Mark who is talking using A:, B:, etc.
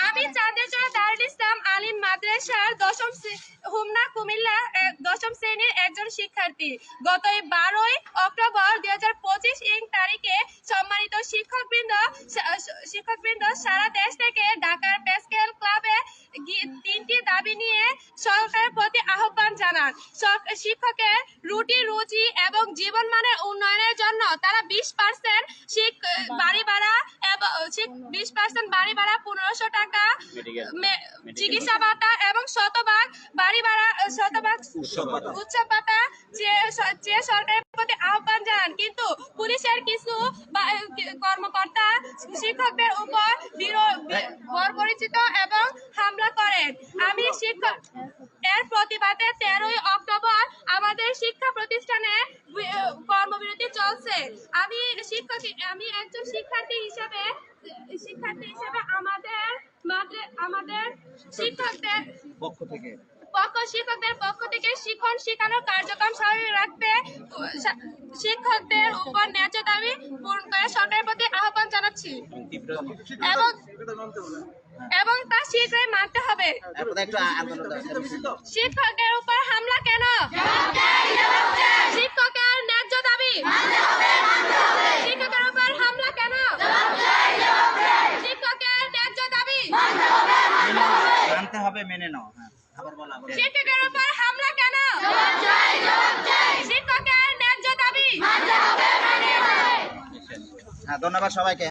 A: আমি চাঁদেরচর দারুল ইসলাম আলিম মাদ্রাসার হোমনা কুমিল্লা দশম শ্রেণীর একজন শিক্ষার্থী। গত 12 অক্টোবর 2025 তারিখে সম্মানিত শিক্ষকবৃন্দ সারা দেশ থেকে ঢাকার প্যাসকেল ক্লাবে 3টি দাবি নিয়ে সরকারের প্রতি আহ্বান জানান। শিক্ষকের রুটি রুজি এবং জীবনমানের উন্নয়নের জন্য তারা 20% বাড়ি ভাড়া এবং 20% বাড়ি ভাড়া 1500 টাকা, চিকিৎসা ভাতা এবং শতভাগ বাড়ি ভাড়া উৎসব ভাতা চেয়ে সরকারের প্রতি আহ্বান জানান। কিন্তু পুলিশের কিছু কর্মকর্তা শিক্ষকদের উপর বর্বরিচিত এবং হামলা করেন। এর প্রতিবাদে 13 অক্টোবর আমাদের শিক্ষা প্রতিষ্ঠানে কর্মবিরতি চলছে। আমি একজন শিক্ষার্থী হিসেবে আমাদের শিক্ষকদের পক্ষ থেকে শিক্ষণ শেখানোর কার্যক্রম স্বাভাবিক রাখতে শিক্ষকদের উপর ন্যায্য দাবি পূরণ করে সরকারের প্রতি আহ্বান জানাচ্ছি এবং তা শীঘ্রই মানতে হবে। শিক্ষকের উপর হামলা কেন? শিক্ষকের ন্যায্য দাবি। শিক্ষকের উপর হামলা কেন? শিক্ষকের ন্যায্য দাবি
B: মানতে হবে, মেনে নাও।
A: শিক্ষকের উপর হামলা কেন? শিক্ষকের ন্যায্য দাবি।
B: ধন্যবাদ সবাইকে।